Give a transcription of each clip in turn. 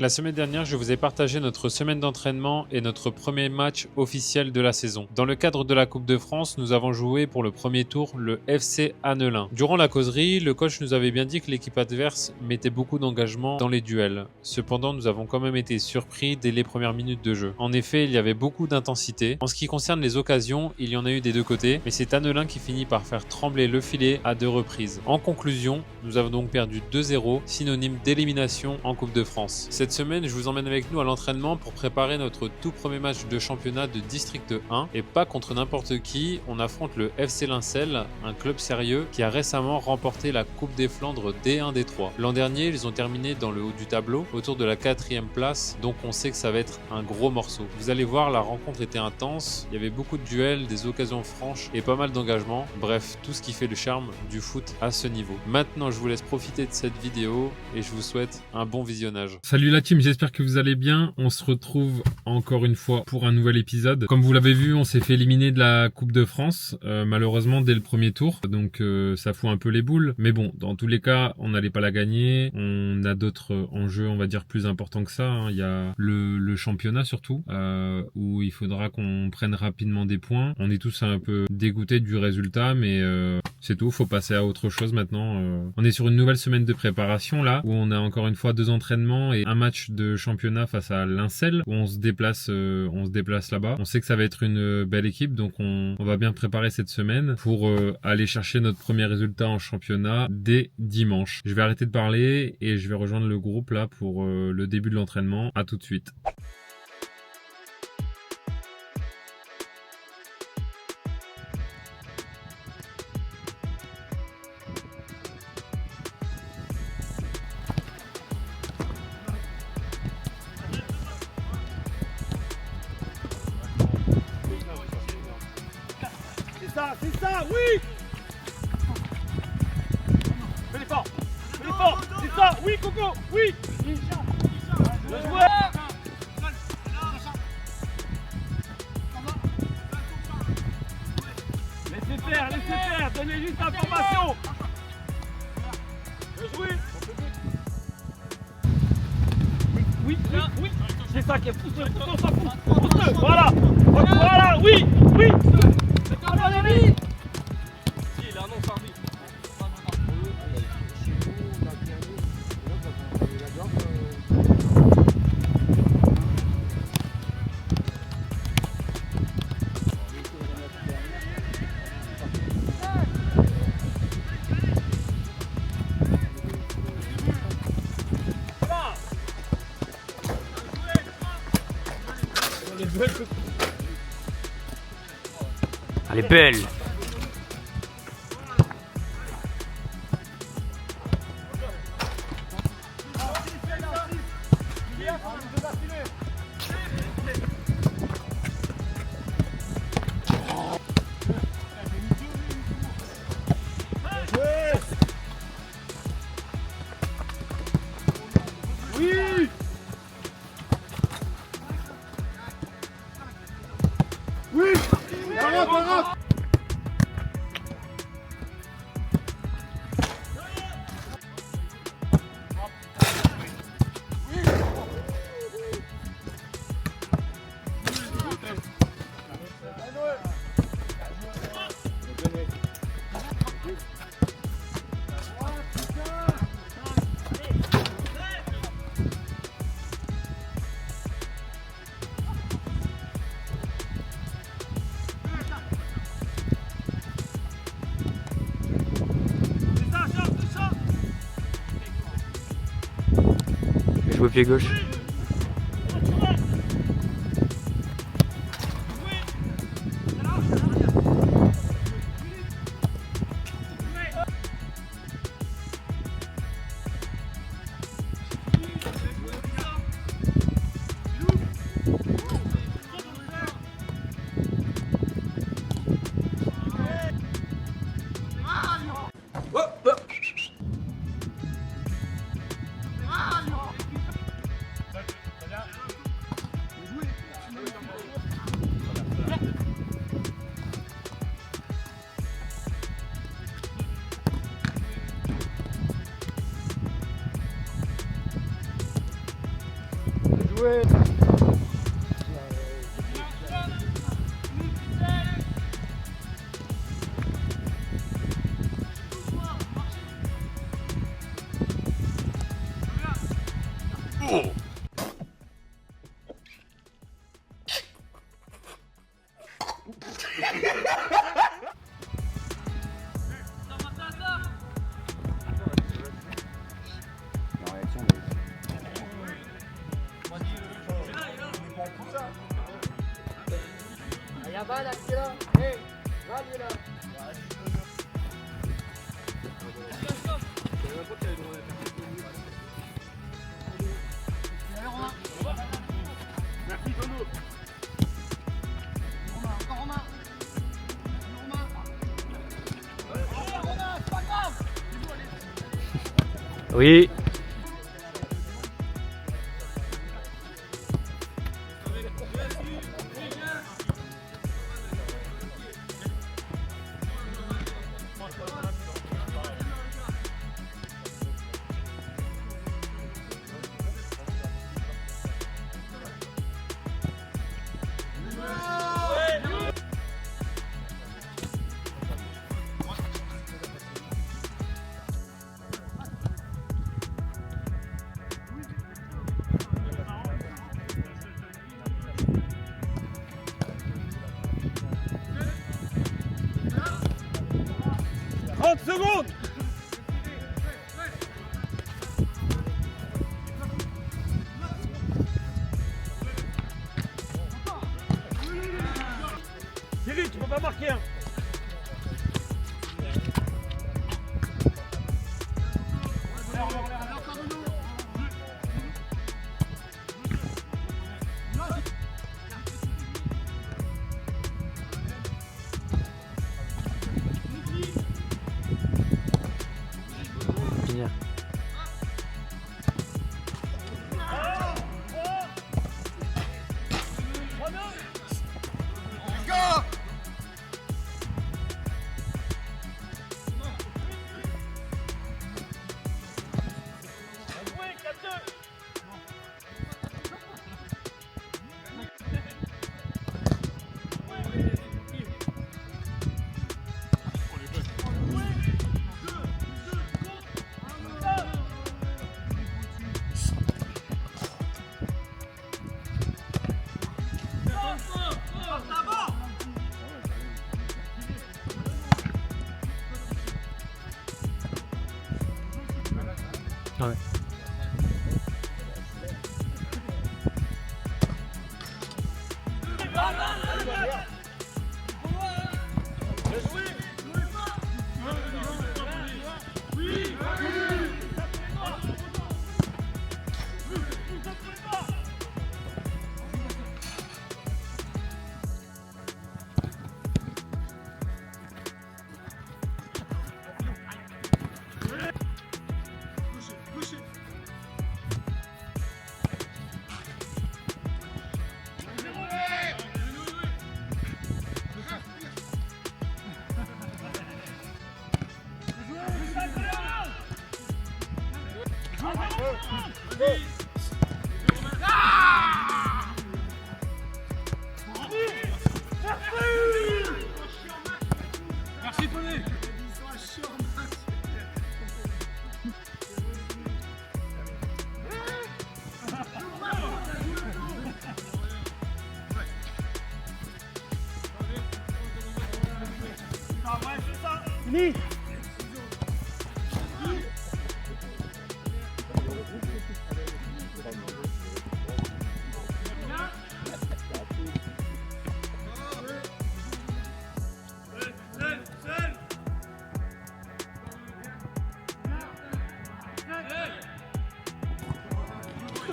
La semaine dernière, je vous ai partagé notre semaine d'entraînement et notre premier match officiel de la saison. Dans le cadre de la Coupe de France, nous avons joué pour le premier tour le FC Annelin. Durant la causerie, le coach nous avait bien dit que l'équipe adverse mettait beaucoup d'engagement dans les duels. Cependant, nous avons quand même été surpris dès les premières minutes de jeu. En effet, il y avait beaucoup d'intensité. En ce qui concerne les occasions, il y en a eu des deux côtés, mais c'est Annelin qui finit par faire trembler le filet à 2 reprises. En conclusion, nous avons donc perdu 2-0, synonyme d'élimination en Coupe de France. Cette semaine, je vous emmène avec nous à l'entraînement pour préparer notre tout premier match de championnat de District 1 et pas contre n'importe qui, on affronte le FC Lincel, un club sérieux qui a récemment remporté la Coupe des Flandres D1 D3. L'an dernier, ils ont terminé dans le haut du tableau, autour de la 4e place, donc on sait que ça va être un gros morceau. Vous allez voir, la rencontre était intense, il y avait beaucoup de duels, des occasions franches et pas mal d'engagement, bref, tout ce qui fait le charme du foot à ce niveau. Maintenant, je vous laisse profiter de cette vidéo et je vous souhaite un bon visionnage. Salut la team, j'espère que vous allez bien. On se retrouve encore une fois pour un nouvel épisode. Comme vous l'avez vu, on s'est fait éliminer de la Coupe de France, malheureusement dès le premier tour. Donc ça fout un peu les boules. Mais bon, dans tous les cas, on n'allait pas la gagner. On a d'autres enjeux, on va dire, plus importants que ça. Il y a le championnat surtout, où il faudra qu'on prenne rapidement des points. On est tous un peu dégoûtés du résultat, mais c'est tout. Faut passer à autre chose maintenant. On est sur une nouvelle semaine de préparation là, où on a encore une fois 2 entraînements et un match de championnat face à Lincel où on se déplace là-bas. On sait que ça va être une belle équipe, donc on va bien préparer cette semaine pour aller chercher notre premier résultat en championnat dès dimanche. Je vais arrêter de parler et je vais rejoindre le groupe là pour le début de l'entraînement. À tout de suite. C'est ça, oui. Fais l'effort, c'est ça, oui Coco, oui. Bien joué. Laissez faire, donnez juste l'information. Bien joué. Oui, c'est ça qui est poussé, on s'en fout. Voilà, oui. Allez, il annonce arbitre. Elle est belle. Je joue pied gauche. Oui. Secondes. Thierry, tu peux pas marquer hein. Ouais. Merci Tony. Fini.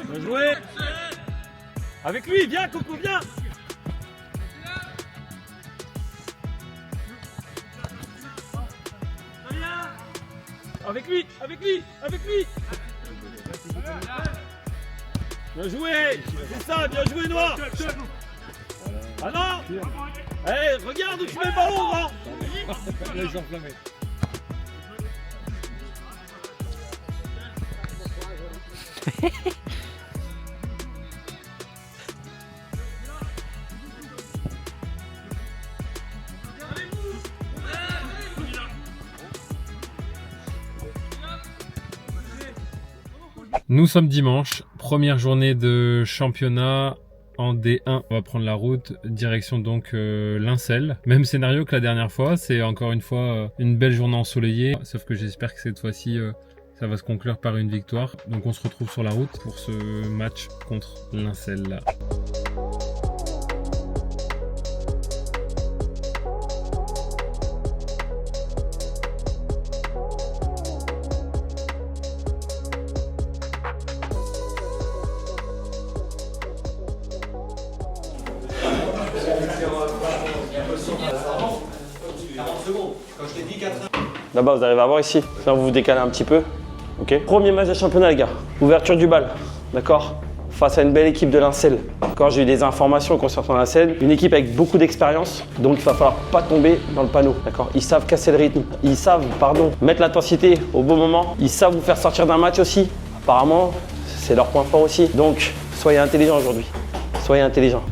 Bien joué. Avec lui, viens Coco, viens. Avec lui, avec lui, avec lui. Bien joué. C'est ça, bien joué Noir. Ah non. Allez, regarde où tu mets le ballon, non. Nous sommes dimanche, première journée de championnat en D1. On va prendre la route, direction donc Lincel. Même scénario que la dernière fois, c'est encore une fois une belle journée ensoleillée. Sauf que j'espère que cette fois-ci, ça va se conclure par une victoire. Donc on se retrouve sur la route pour ce match contre Lincel. Là-bas, vous arrivez à voir ici. Là, vous vous décalez un petit peu. Ok. Premier match de championnat, les gars. Ouverture du bal. D'accord. Face à une belle équipe de Lincel. Quand j'ai eu des informations concernant Lincel, une équipe avec beaucoup d'expérience. Donc, il va falloir pas tomber dans le panneau. D'accord. Ils savent casser le rythme. Ils savent, mettre l'intensité au bon moment. Ils savent vous faire sortir d'un match aussi. Apparemment, c'est leur point fort aussi. Donc, soyez intelligents aujourd'hui. Soyez intelligents.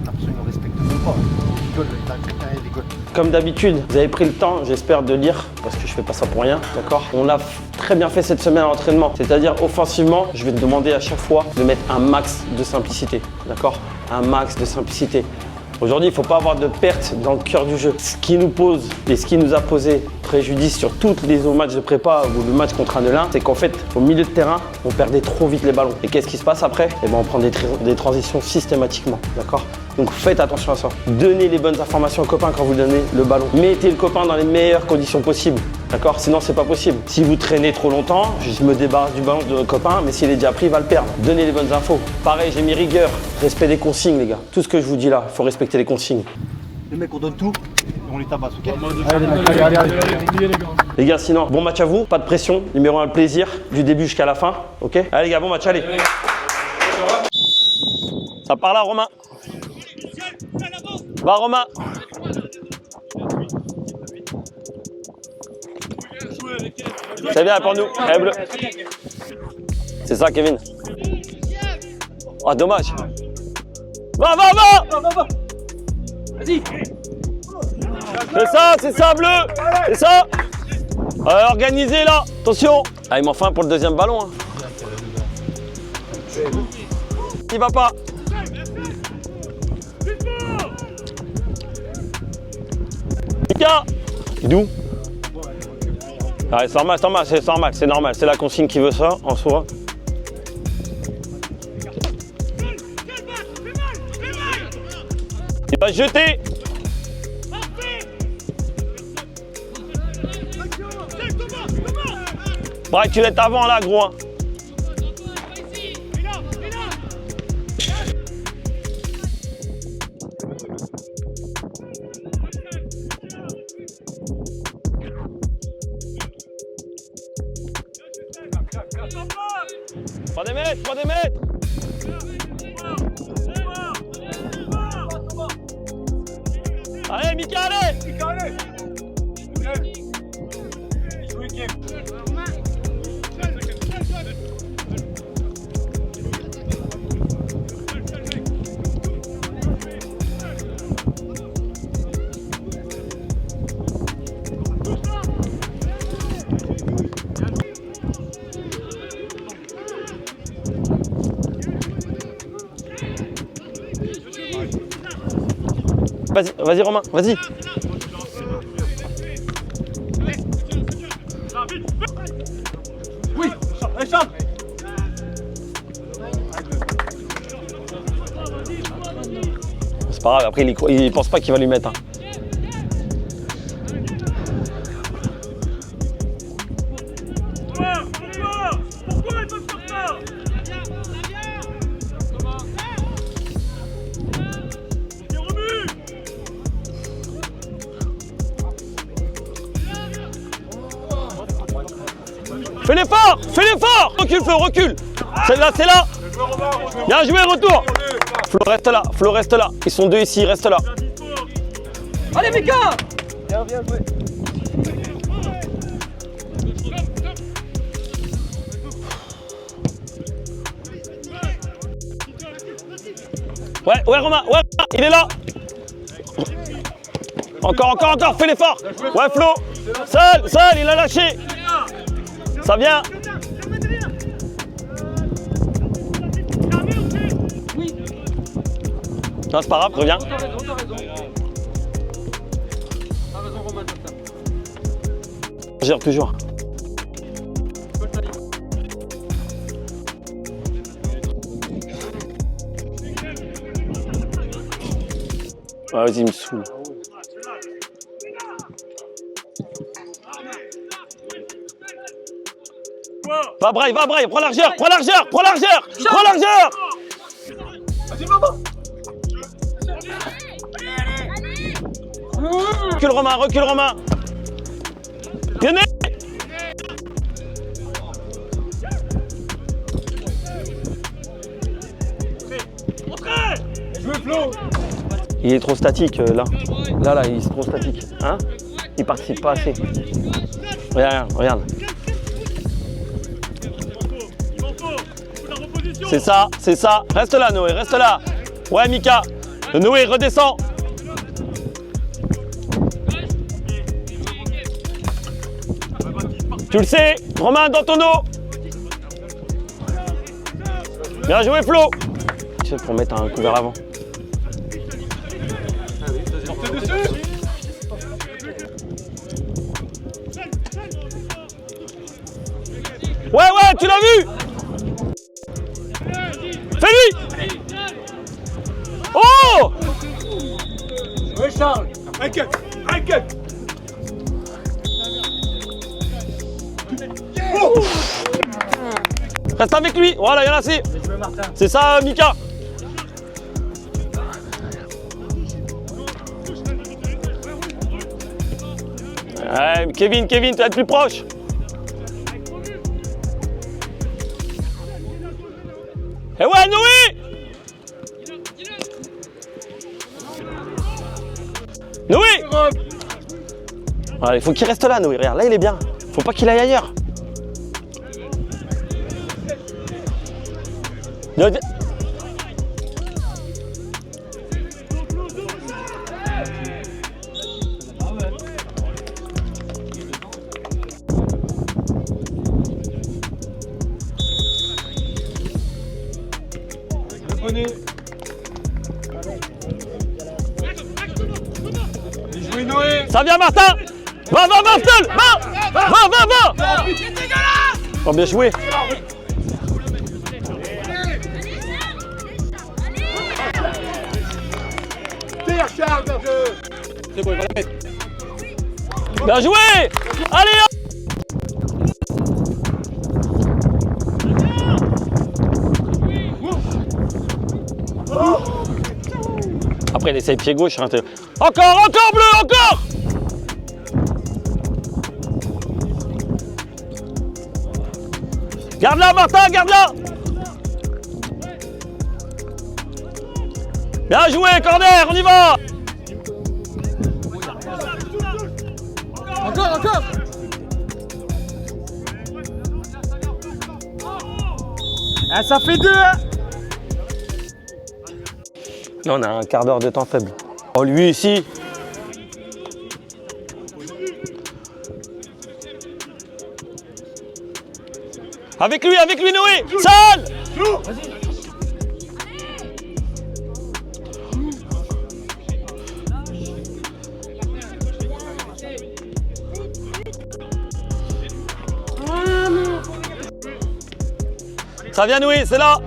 Absolument, respecte même pas. Il rigole, il rigole. Comme d'habitude, vous avez pris le temps, j'espère, de lire, parce que je fais pas ça pour rien, d'accord? On l'a très bien fait cette semaine à l'entraînement, c'est-à-dire offensivement, je vais te demander à chaque fois de mettre un max de simplicité, d'accord? Un max de simplicité. Aujourd'hui, il ne faut pas avoir de perte dans le cœur du jeu. Ce qui nous pose et ce qui nous a posé préjudice sur tous les autres matchs de prépa ou le match contre Annelin, c'est qu'en fait, au milieu de terrain, on perdait trop vite les ballons. Et qu'est-ce qui se passe après? Eh ben, on prend des transitions systématiquement, d'accord? Donc faites attention à ça. Donnez les bonnes informations au copain quand vous donnez le ballon. Mettez le copain dans les meilleures conditions possibles, d'accord? Sinon, c'est pas possible. Si vous traînez trop longtemps, je me débarrasse du ballon de votre copain, mais s'il est déjà pris, il va le perdre. Donnez les bonnes infos. Pareil, j'ai mis rigueur, respect des consignes, les gars. Tout ce que je vous dis là, il faut respecter les consignes. Les mecs, on donne tout et on les tabasse, ok? Allez. Les gars, sinon, bon match à vous, pas de pression. Numéro 1, le plaisir, du début jusqu'à la fin, ok? Allez les gars, bon match, allez. Ça part là, Romain. Va, Romain. C'est bien pour nous. Eh, bleu. C'est ça, Kevin. Oh, dommage. Va. Vas-y. C'est ça, bleu. C'est ça. Organisez là. Attention. Ah, il m'en fait un pour le deuxième ballon. Hein. Il va pas. Mika. D'où? Ah, c'est normal, c'est la consigne qui veut ça en soi. Il va se jeter. Braque, tu l'es avant là, gros. Prends des mètres. Allez, Mika, allez. Vas-y Romain, vas-y. Oui, échappe. C'est pas grave, après il pense pas qu'il va lui mettre. Hein. Pourquoi ils peuvent faire ça? Fais l'effort. Recule. C'est là. Bien joué, retour. Flo reste là. Ils sont deux ici, reste là. Allez, Mika. Bien joué. Ouais, Romain, il est là. Encore, fais l'effort. Ouais, Flo. Seul, il a lâché. Ça vient. Non, c'est pas grave, reviens. Gère toujours. Ah, vas-y, il me saoule. Va Braille, prends largeur, prends largeur, prends largeur, prends largeur. Recule Romain. Venez. Il est trop statique là. Là, il est trop statique. Hein? Il participe pas assez. Regarde. C'est ça. Reste là, Noé, reste là. Ouais, Mika. Noé, redescends. Tu le sais, Romain, dans ton eau. Bien joué, Flo. Tu sais, pour mettre un coup vers l'avant. Ouais, tu l'as vu. Fais-lui. Oh. Ouais, Charles. Un cut. Reste avec lui. Voilà, il y en a assez. C'est ça, Mika. Ouais, Kevin, tu vas être plus proche. Et ouais, Noé. Voilà, il faut qu'il reste là, Noé. Regarde, là, il est bien. Faut pas qu'il aille ailleurs. Ça vient, Martin. Va, Martel. Va. Oh, bien joué. Tire, Charles, bien joué. C'est bon, il va la mettre. Bien joué. Allez, hop. Après, il essaye pied gauche. Encore, bleu, encore. Garde-la, Martin, garde-la. Bien joué, corner, on y va. Encore. Ah, ça fait 2, hein. Là, on a un quart d'heure de temps faible. Oh, lui ici. Avec lui, Noé. Sale. Ça vient, Noé, c'est là.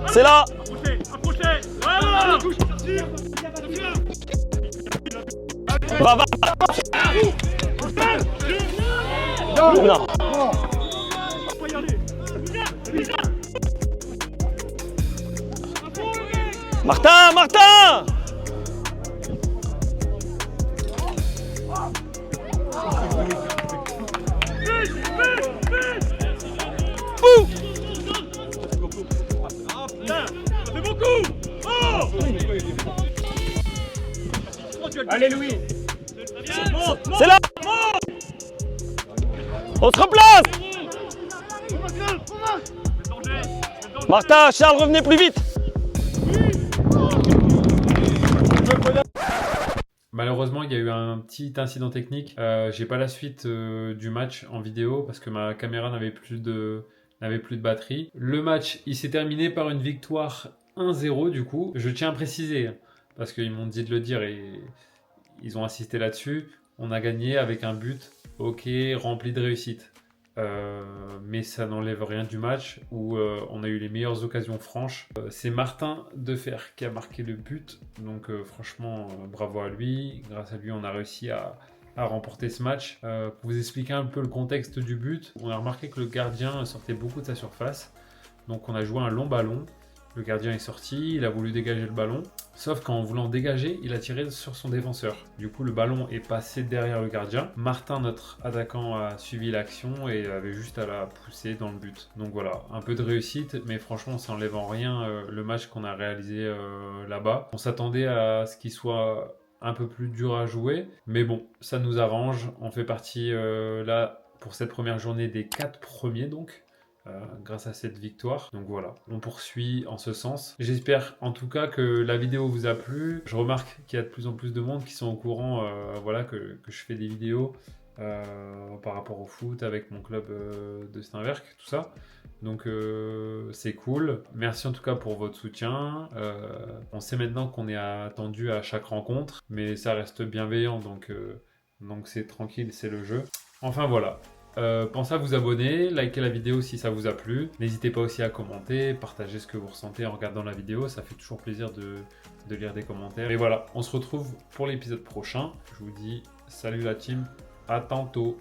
Va. Non. Martin. Ouh. Ça fait beaucoup. Allez, Louis. C'est là. On se replace. Martin, Charles, revenez plus vite. Malheureusement, il y a eu un petit incident technique. J'ai pas la suite du match en vidéo parce que ma caméra n'avait plus de batterie. Le match, il s'est terminé par une victoire 1-0 du coup. Je tiens à préciser, parce qu'ils m'ont dit de le dire et ils ont insisté là-dessus. On a gagné avec un but, ok, rempli de réussite. Mais ça n'enlève rien du match où on a eu les meilleures occasions franches. C'est Martin Defer qui a marqué le but, donc franchement bravo à lui. Grâce à lui on a réussi à remporter ce match. Pour vous expliquer un peu le contexte du but, on a remarqué que le gardien sortait beaucoup de sa surface, donc on a joué un long ballon. Le gardien est sorti, il a voulu dégager le ballon, sauf qu'en voulant dégager, il a tiré sur son défenseur. Du coup, le ballon est passé derrière le gardien. Martin, notre attaquant, a suivi l'action et avait juste à la pousser dans le but. Donc voilà, un peu de réussite, mais franchement, ça n'enlève en rien le match qu'on a réalisé là-bas. On s'attendait à ce qu'il soit un peu plus dur à jouer, mais bon, ça nous arrange. On fait partie là pour cette première journée des 4 premiers donc. Grâce à cette victoire. Donc voilà, on poursuit en ce sens. J'espère en tout cas que la vidéo vous a plu. Je remarque qu'il y a de plus en plus de monde qui sont au courant voilà, que je fais des vidéos par rapport au foot avec mon club de Steinwerk, tout ça. Donc c'est cool. Merci en tout cas pour votre soutien. On sait maintenant qu'on est attendu à chaque rencontre, mais ça reste bienveillant, donc c'est tranquille, c'est le jeu. Enfin voilà. Pensez à vous abonner, likez la vidéo si ça vous a plu. N'hésitez pas aussi à commenter, partager ce que vous ressentez en regardant la vidéo. Ça fait toujours plaisir de lire des commentaires. Et voilà, on se retrouve pour l'épisode prochain. Je vous dis salut la team, à tantôt.